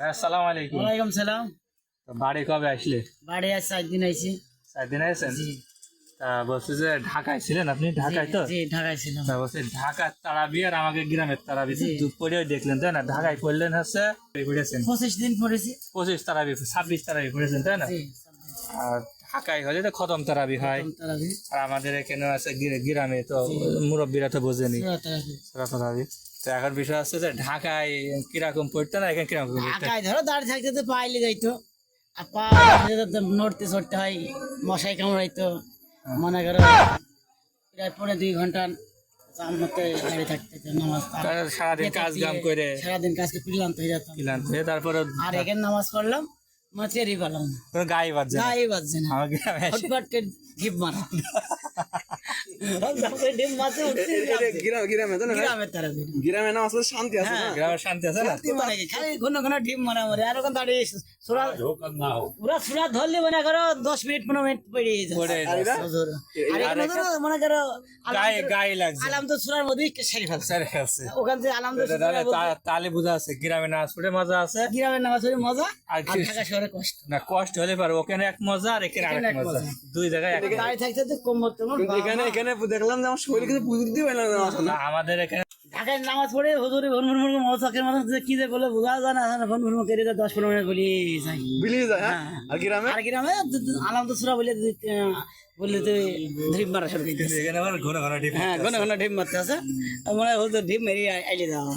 আসসালামু আলাইকুম। ওয়ালাইকুম সালাম। তো বাড়ি কবে আসলে? বাড়ি আজ 4 দিন আইছি। 4 দিন আছেন? জি তা বলছি যে ঢাকায় ছিলেন আপনি? ঢাকায় তো? জি ঢাকায় ছিলাম। তা বলছি ঢাকার তারাবি আর আমাকে গ্রামের তারাবি জি। দুপুরেও দেখলেন তাই না? ঢাকায় করলেন হচ্ছে পড়েছেন 25 দিন পড়েছি। 25 তারাবি 26 তারাবি পড়েছেন তাই না? জি আর ঢাকায় হলে তো খতম তারাবি হয়। প্রথম তারাবি আর আমাদের এখানে আছে গ্রামে তো মুরব্বীরা তো বোঝেনি সূরা তারাবি। সূরা তারাবি। তো এখন বিষয় আছে যে ঢাকায় কিরকম পড়তে না এখানে কিরকম পড়তে? ঢাকায় ধরো দাঁড়িয়ে থাকতে তো পাইলে যাইতো, আর পা নড়তে চড়তে হয়, মশাই কামড়াইতো, মনে করো প্রায় 2.5 ঘন্টা মতো দাঁড়িয়ে থাকতে হতো, নামাজ সারাদিন কাজ কাম করে সারাদিন কাজকে ক্লান্ত হয়ে যেতাম। ক্লান্ত হয়ে তারপরে আর এখানে নামাজ পড়লাম, মাছেরই পেলাম না, কোনো গায়ে বাজছে না। গায়ে বাজছে না, আমার গ্রামে এসে ফটফটকে ঢিপ মারা ঢিপ মারতে উঠছে গ্রামের তারাবি। গ্রামে না আসলে শান্তি আছে না? গ্রামের শান্তি আছে না? শান্তি মানে কি? খালি ঘন ঘন ঢিপ মারা মারে, আর ওখানে দাঁড়িয়ে ওরা সুরা ধরলে মনে করো 10 মিনিট 15 মিনিট পড়ে পড়ে যায়। যায়। হুজুর। আর এখানে ধরো মনে করো গায়ে লাগছে আলাম তো সুরার মধ্যেই সেরে ফেলছে। স্যার আছে ওখান থেকে আলাম তো তাহলে বোঝা আছে গ্রামে নাচ পড়ে মজা আছে। গ্রামের নামাজ পড়ে মজা, আর আর ঢাকা শহরে কষ্ট। না কষ্ট হলে পারো ওখানে এক মজা আর এখানে এখানে আরেক এক মজা, মজা। দুই জায়গায় এক মজা। দাঁড়িয়ে থাকতে তো কোমর টোমর কিন্তু এখানে এখানে দেখলাম যে আমার শরীর কিন্তু বুঝতে দিতে পারলাম না আসলে। না, আমাদের এখানে ঢাকায় নামাজ পড়ে হুজুরে ভনভন ভনভন মজাকের মতন যে কি যে বলে বোঝা যায় না, ভনভন করে 10-15 মিনিট বলি যাই। বিলিয়ে যায় হ্যাঁ? হ্যাঁ। আর গ্রামে আর গ্রামে আলাম তো সুরা বলে বললে তো ঢিপ মারা শুরু করে দিয়েছে। এখানে আবার ঘন ঘন ডিপ হ্যাঁ ঘন ঘন ঢিপ মারতে আছে, মনে হয় হুজুর ঢিপ মেরে আইলে যাওয়া।